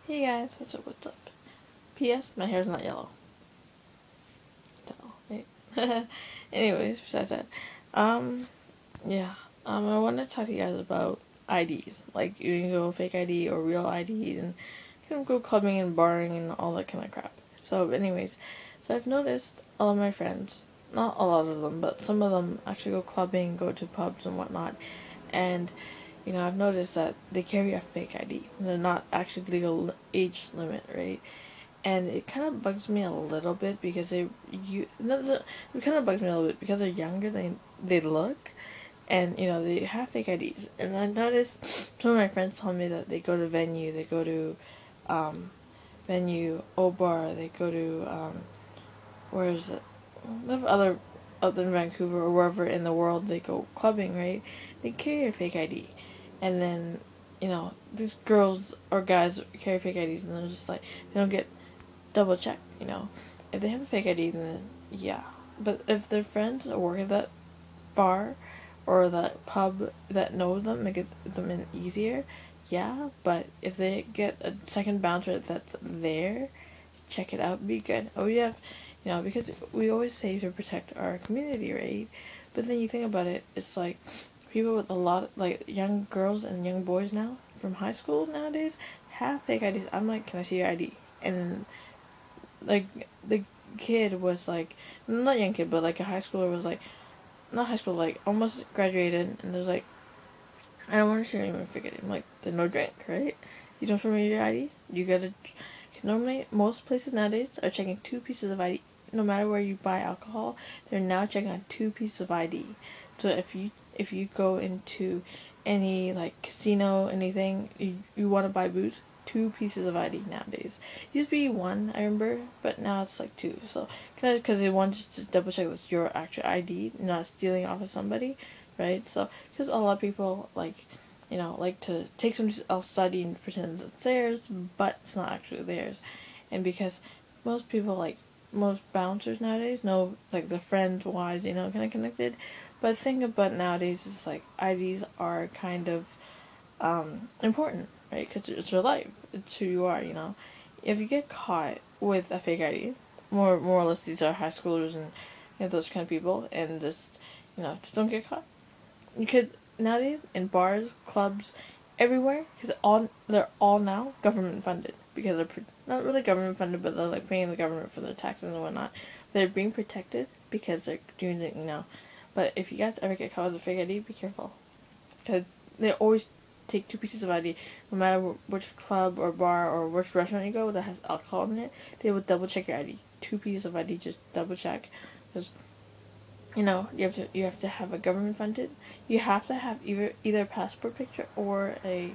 Hey guys, what's up? P.S. My hair's not yellow. Tell, right? Anyways, besides that, um, yeah, I want to talk to you guys about IDs. Like, you can go fake ID or real ID, and you can go clubbing and barring and all that kind of crap. So, anyways, I've noticed all of my friends, not a lot of them, but some of them actually go clubbing, go to pubs and whatnot, and I've noticed that they carry a fake ID. They're not actually legal age limit, right? And it kind of bugs me a little bit because it kind of bugs me a little bit because they're younger than they look, and they have fake IDs. And I noticed some of my friends tell me that they go to venue, they go to venue, O bar, they go to where is it? They have other than Vancouver or wherever in the world they go clubbing, right? They carry a fake ID, and then these girls or guys carry fake IDs, and they're just like they don't get double checked. If they have a fake ID, then yeah. But if their friends work at that bar or that pub that know them, make it them in easier, yeah. But if they get a second bouncer that's there, check it out, be good. Oh, yeah, because we always say to protect our community, right? But then you think about it, it's like people with a lot, like young girls and young boys now from high school nowadays have fake IDs. I'm like, can I see your ID? And then, like, the kid was like, not young kid, but like a high schooler was like, not high school, like almost graduated, and there's like, I don't want to share my fake ID. I'm like, there's no drink, right? You don't show me your ID, you gotta. Because normally, most places nowadays are checking 2 pieces of ID. No matter where you buy alcohol, they're now checking on 2 pieces of ID. So if you go into any like casino, anything, you want to buy booze, 2 pieces of ID nowadays. It used to be one, I remember, but now it's like two. So because they want to double check that's your actual ID, not stealing off of somebody, right? So because a lot of people like to take somebody else's ID and pretend it's theirs, but it's not actually theirs. And because most people, like most bouncers nowadays, know like the friends wise, kind of connected. But the thing about nowadays is like IDs are kind of important, right? Because it's your life, it's who you are. If you get caught with a fake ID, more or less these are high schoolers and those kind of people, and just don't get caught. You could nowadays in bars, clubs, everywhere, because they're all now government funded because they're not really government funded, but they're like paying the government for their taxes and whatnot. They're being protected because they're doing it now. But if you guys ever get caught with a fake ID, be careful, because they always take 2 pieces of ID, no matter which club or bar or which restaurant you go that has alcohol in it. They will double check your ID. 2 pieces of ID, just double check, because you have to have a government funded. You have to have either a passport picture or a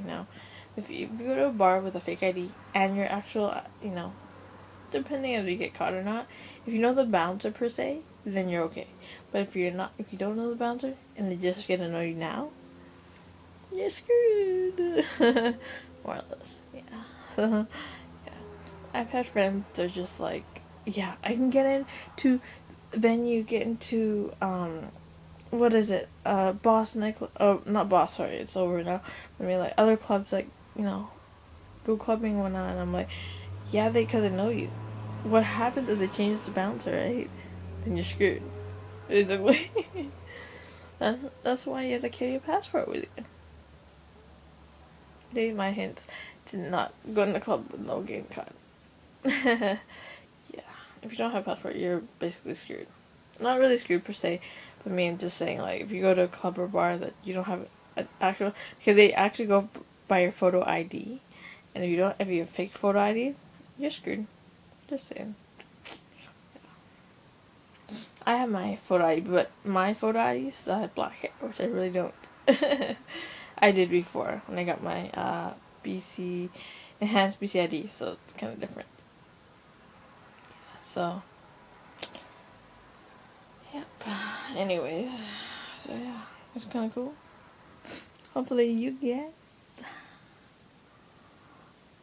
if you go to a bar with a fake ID and your actual depending if you get caught or not, if you know the bouncer per se, then you're okay. But if you don't know the bouncer and they just get to know you now, you're screwed. More or less, yeah. Yeah. I've had friends. They're just like, yeah, I can get into venue, get into what is it? Boss nightclub. Oh, not Boss. Sorry, it's over now. I mean, like other clubs, like go clubbing and whatnot. And I'm like, yeah, because they know you. What happens if they change the bouncer, right? Then you're screwed. Basically, that's why you have to carry a passport with you. These my hints to not go in the club with no getting caught. Yeah, if you don't have a passport, you're basically screwed. Not really screwed per se, but I mean just saying like if you go to a club or bar that you don't have an actual, because they actually go by your photo ID, and if you have fake photo ID, you're screwed. Just saying. I have my photo ID, but my photo ID still had black hair, which I really don't. I did before when I got my BC enhanced BC ID, so it's kind of different. So, yep. Anyways, so yeah, it's kind of cool. Hopefully, you guys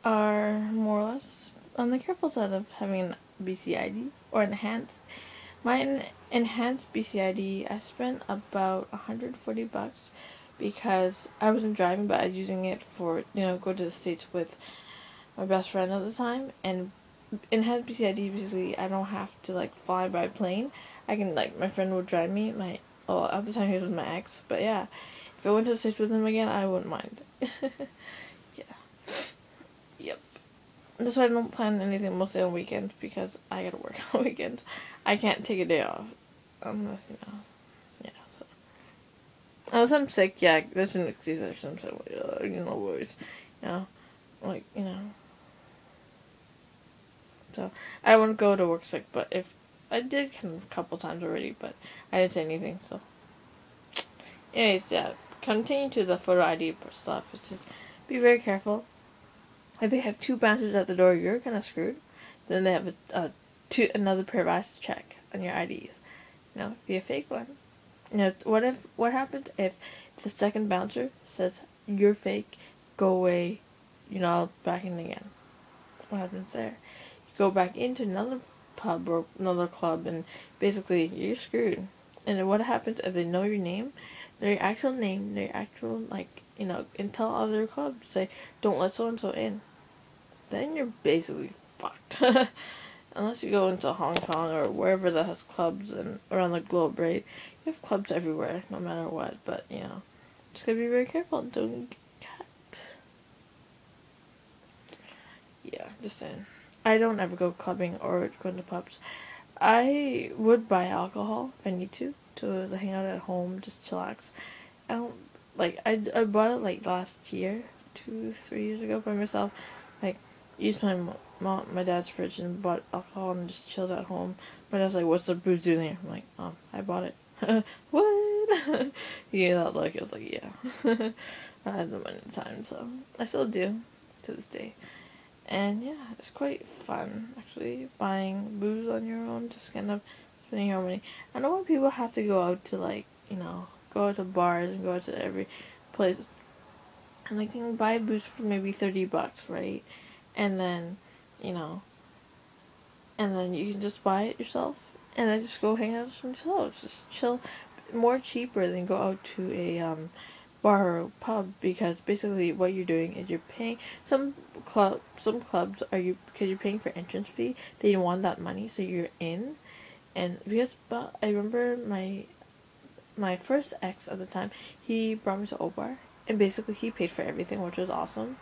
are more or less on the careful side of having an BCID or enhanced. My enhanced BCID, I spent about $140 because I wasn't driving, but I was using it for go to the States with my best friend at the time, and in Enhanced ID, basically, I don't have to, like, fly by plane. I can, like, my friend would drive me, well, at the time he was with my ex, but yeah, if I went to the States with him again, I wouldn't mind. Yeah. Yep. That's why I don't plan anything mostly on weekends, because I gotta work on weekends. I can't take a day off, unless, yeah, so. Unless I'm sick, yeah, there's an excuse actually, I'm so, boys, like, so, I don't want to go to work sick, but if, I did kind of a couple times already, but I didn't say anything, so. Anyways, yeah, continue to the photo ID stuff, it's just, be very careful. If they have 2 bouncers at the door, you're kind of screwed. Then they have another pair of eyes to check on your IDs. Be a fake one. What happens if the second bouncer says, you're fake, go away, back in again? What happens there? You go back into another pub or another club, and basically you're screwed. And then what happens if they know your name, their actual name, their actual, and tell other clubs, say, don't let so-and-so in. Then you're basically fucked. Unless you go into Hong Kong or wherever that has clubs and around the globe, right? You have clubs everywhere, no matter what, but, just gotta be very careful. Don't get caught. Yeah, just saying. I don't ever go clubbing or go into pubs. I would buy alcohol if I need to hang out at home, just chillax. I don't, I bought it, last year, 2-3 years ago by myself. Used my dad's fridge and bought alcohol and just chilled at home. My dad's like, what's the booze doing here? I'm like, I bought it. What? He gave that look. I was like, yeah. I had the money and time, so I still do to this day. And yeah, it's quite fun, actually, buying booze on your own, just kind of spending your money. I know when people have to go out to, go out to bars and go out to every place, and they can buy booze for maybe $30, right? And then, and then you can just buy it yourself, and then just go hang out with yourselves, just chill, more cheaper than go out to a, bar or pub, because basically what you're doing is you're paying some clubs are because you're paying for entrance fee, they want that money, so you're in. And but I remember my first ex at the time, he brought me to O-Bar, and basically he paid for everything, which was awesome.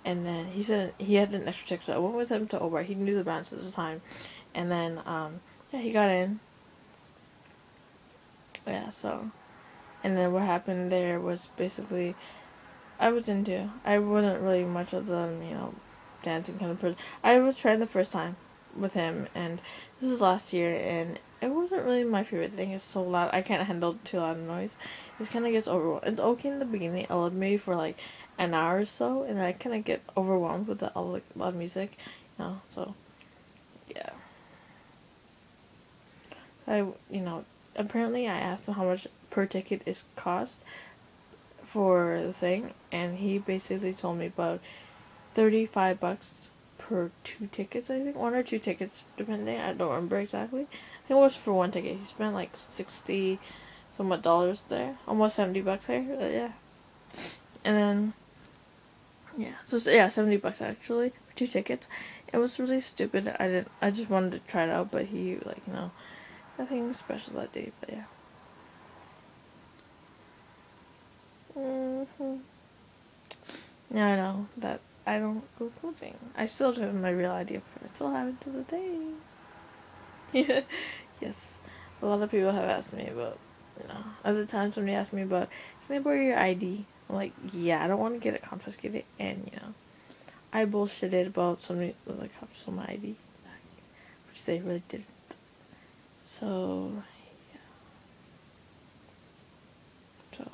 And then he said he had an extra ticket, so I went with him to O-Bar. He knew the bounce at the time, and then yeah, he got in. Yeah, so. And then what happened there was basically, I wasn't really much of the, dancing kind of person. I was trying the first time with him, and this was last year, and it wasn't really my favorite thing. It's so loud. I can't handle too loud of noise. It kind of gets overwhelmed. It's okay in the beginning. I loved maybe for an hour or so, and then I kind of get overwhelmed with the loud music, so, yeah. So apparently I asked him how much per ticket is cost for the thing, and he basically told me about $35 per 2 tickets, I think. 1 or 2 tickets, depending. I don't remember exactly. I think it was for 1 ticket. He spent 60 somewhat dollars there. Almost $70 there. Yeah. And then, yeah. So, yeah, $70 actually for 2 tickets. It was really stupid. I just wanted to try it out, but he, nothing special that day, but yeah. Now I know that I don't go clubbing. I still have my real ID for it. I still have it to the day. Yes. A lot of people have asked me about, other times somebody asked me about, can I borrow your ID? I'm like, yeah, I don't want to get it confiscated, and, I bullshitted about somebody, cops stole my ID back, which they really didn't. So, yeah. So,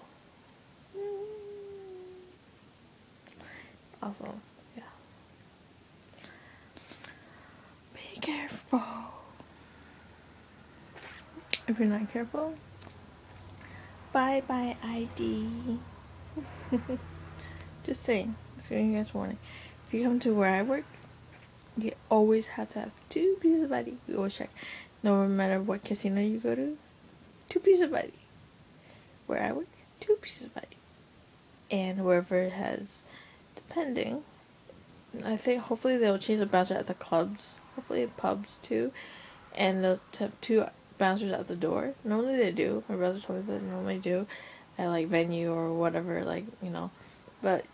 also, yeah. Be careful. If you're not careful, bye ID. Just saying. Just giving you guys a warning. If you come to where I work, you always have to have 2 pieces of ID. We always check. No matter what casino you go to, 2 pieces of ID. Where I work, 2 pieces of ID. And whoever has, depending, I think hopefully they'll change the bouncer at the clubs. Hopefully pubs too, and they'll have two bouncers at the door. Normally they do. My brother told me that they normally do, at like venue or whatever, like but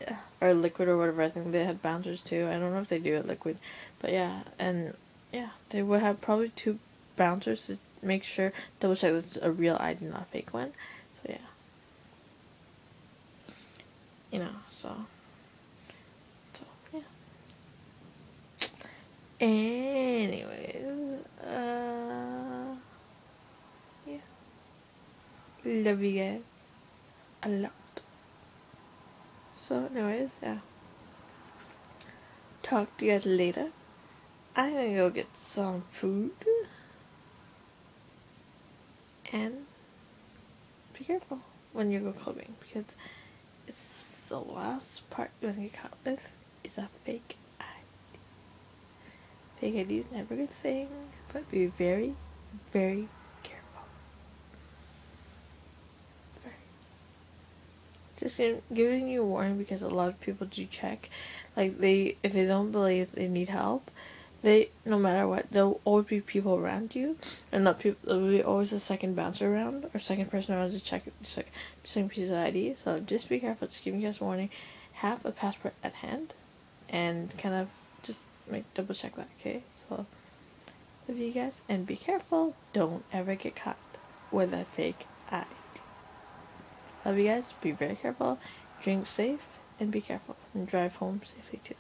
or Liquid or whatever. I think they had bouncers too. I don't know if they do at Liquid, but yeah, and yeah, they would have probably two bouncers to make sure, double check that it's a real ID, not a fake one. So yeah, so yeah. Anyways, yeah, love you guys a lot. So anyways, yeah. Talk to you guys later. I'm gonna go get some food and be careful when you go clubbing because it's the last part you're gonna get caught with is a fake ID. Fake ID is never a good thing, but be very, very careful. Very. Just giving you a warning because a lot of people do check. Like if they don't believe they need help, they, no matter what, there'll always be people around you, and not people. There'll be always a second bouncer around or second person around to check just like same piece of ID. So just be careful. Just giving you guys a warning. Have a passport at hand, and kind of just double check that. Okay, so love you guys and be careful. Don't ever get caught with a fake ID. Love you guys. Be very careful. Drink safe and be careful and drive home safely too.